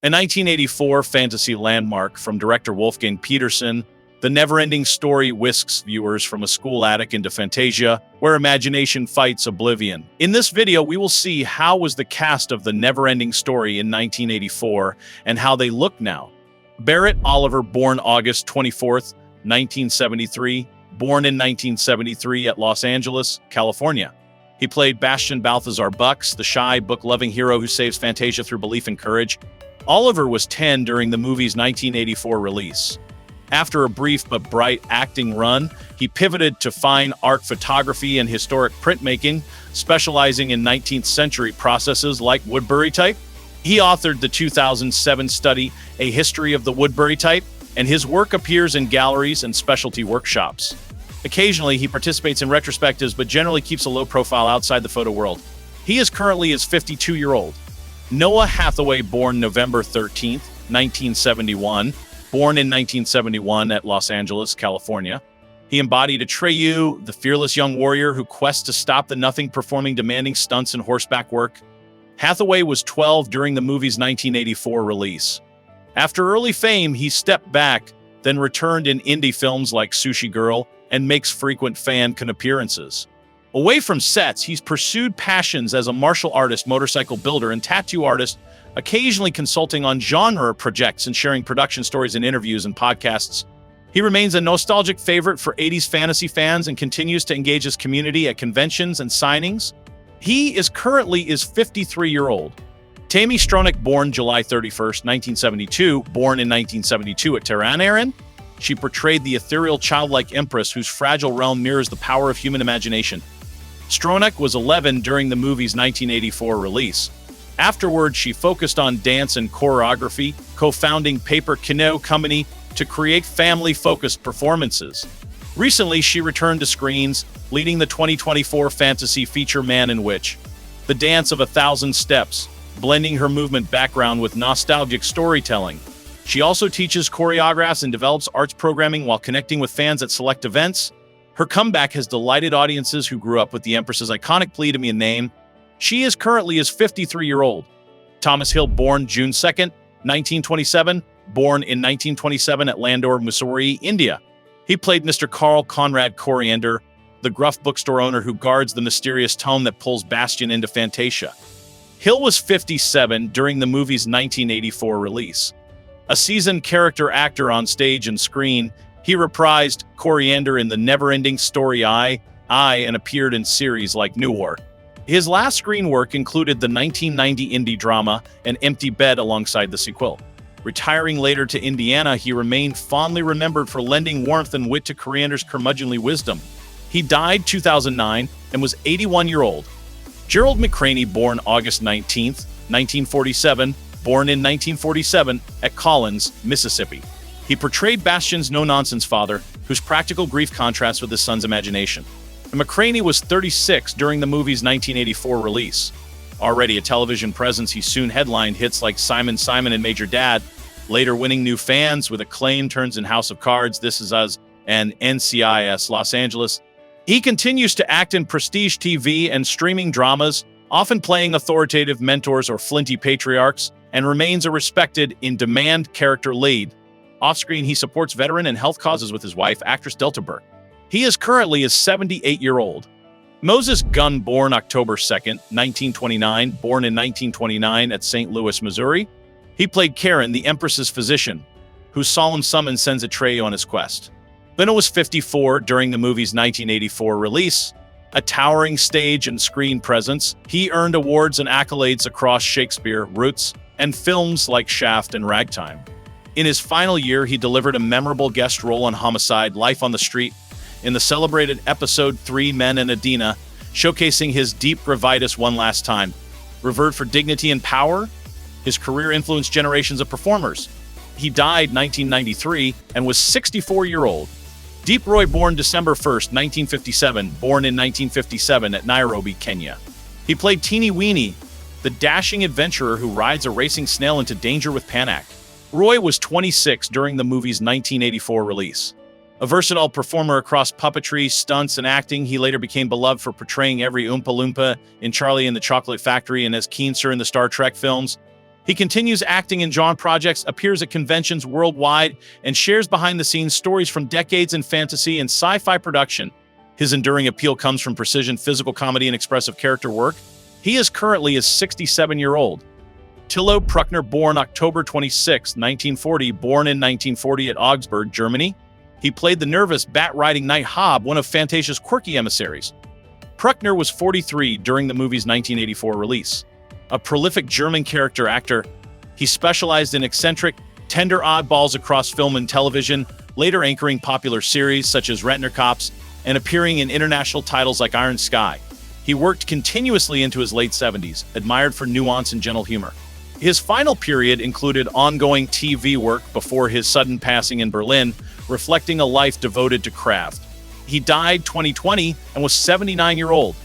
A 1984 fantasy landmark from director Wolfgang Petersen, The NeverEnding Story whisks viewers from a school attic into Fantasia, where imagination fights oblivion. In this video, we will see how was the cast of The NeverEnding Story in 1984 and how they look now. Barret Oliver, born August 24th, 1973, born in 1973 at Los Angeles, California. He played Bastian Balthazar Bucks, the shy, book-loving hero who saves Fantasia through belief and courage. Oliver was 10 during the movie's 1984 release. After a brief but bright acting run, he pivoted to fine art photography and historic printmaking, specializing in 19th century processes like Woodbury type. He authored the 2007 study, A History of the Woodbury Type, and his work appears in galleries and specialty workshops. Occasionally, he participates in retrospectives, but generally keeps a low profile outside the photo world. He is currently his 52-year-old. Noah Hathaway, born November 13th, 1971, born in 1971 at Los Angeles, California. He embodied Atreyu, the fearless young warrior who quests to stop the nothing, performing demanding stunts and horseback work. Hathaway was 12 during the movie's 1984 release. After early fame, he stepped back, then returned in indie films like Sushi Girl, and makes frequent fan appearances. Away from sets, he's pursued passions as a martial artist, motorcycle builder, and tattoo artist, occasionally consulting on genre projects and sharing production stories in interviews and podcasts. He remains a nostalgic favorite for 80s fantasy fans and continues to engage his community at conventions and signings. He is currently 53-year-old. Tami Stronach, born July 31st, 1972, born in 1972 at Cairon. She portrayed the ethereal childlike Empress whose fragile realm mirrors the power of human imagination. Stronach was 11 during the movie's 1984 release. Afterward, she focused on dance and choreography, co-founding Paper Kino Company to create family-focused performances. Recently, she returned to screens, leading the 2024 fantasy feature Man and Witch, The Dance of 1,000 Steps, blending her movement background with nostalgic storytelling. She also teaches choreographs and develops arts programming while connecting with fans at select events. Her comeback has delighted audiences who grew up with the Empress's iconic plea to me a name. She is currently 53-year-old. Thomas Hill, born June 2nd, 1927, born in 1927 at Landor, Mussoorie, India. He played Mr. Karl Konrad Koreander, the gruff bookstore owner who guards the mysterious tome that pulls Bastian into Fantasia. Hill was 57 during the movie's 1984 release. A seasoned character actor on stage and screen, he reprised Koreander in The NeverEnding Story I, and appeared in series like New War. His last screen work included the 1990 indie drama An Empty Bed alongside the sequel. Retiring later to Indiana, he remained fondly remembered for lending warmth and wit to Koreander's curmudgeonly wisdom. He died 2009 and was 81-year-old. Gerald McRaney, born August 19th, 1947, born in 1947 at Collins, Mississippi. He portrayed Bastian's no-nonsense father, whose practical grief contrasts with his son's imagination. McRaney was 36 during the movie's 1984 release. Already a television presence, he soon headlined hits like Simon Simon and Major Dad, later winning new fans with acclaim turns in House of Cards, This Is Us, and NCIS Los Angeles. He continues to act in prestige TV and streaming dramas, often playing authoritative mentors or flinty patriarchs, and remains a respected, in-demand character lead. Off-screen, he supports veteran and health causes with his wife, actress Delta Burke. He is currently 78-year-old. Moses Gunn, born October 2nd, 1929, born in 1929 at St. Louis, Missouri. He played Cairon, the Empress's physician, whose solemn summons sends Atreyu on his quest. Leno was 54 during the movie's 1984 release. A towering stage and screen presence, he earned awards and accolades across Shakespeare, Roots, and films like Shaft and Ragtime. In his final year, he delivered a memorable guest role on Homicide: Life on the Street in the celebrated episode 3 Men and Adina, showcasing his deep gravitas one last time. Revered for dignity and power, his career influenced generations of performers. He died 1993 and was 64-year-old. Deep Roy, born December 1st, 1957, born in 1957 at Nairobi, Kenya. He played Teeny Weeny, the dashing adventurer who rides a racing snail into danger with Panac. Roy was 26 during the movie's 1984 release. A versatile performer across puppetry, stunts, and acting, he later became beloved for portraying every Oompa Loompa in Charlie and the Chocolate Factory and as Keen Sir in the Star Trek films. He continues acting in genre projects, appears at conventions worldwide, and shares behind-the-scenes stories from decades in fantasy and sci-fi production. His enduring appeal comes from precision physical comedy and expressive character work. He is currently a 67-year-old. Tilo Prückner, born October 26, 1940, born in 1940 at Augsburg, Germany. He played the nervous, bat-riding Knight Hob, one of Fantasia's quirky emissaries. Prückner was 43 during the movie's 1984 release. A prolific German character actor, he specialized in eccentric, tender oddballs across film and television, later anchoring popular series such as Rentner Cops and appearing in international titles like Iron Sky. He worked continuously into his late 70s, admired for nuance and gentle humor. His final period included ongoing TV work before his sudden passing in Berlin, reflecting a life devoted to craft. He died 2020 and was 79 years old.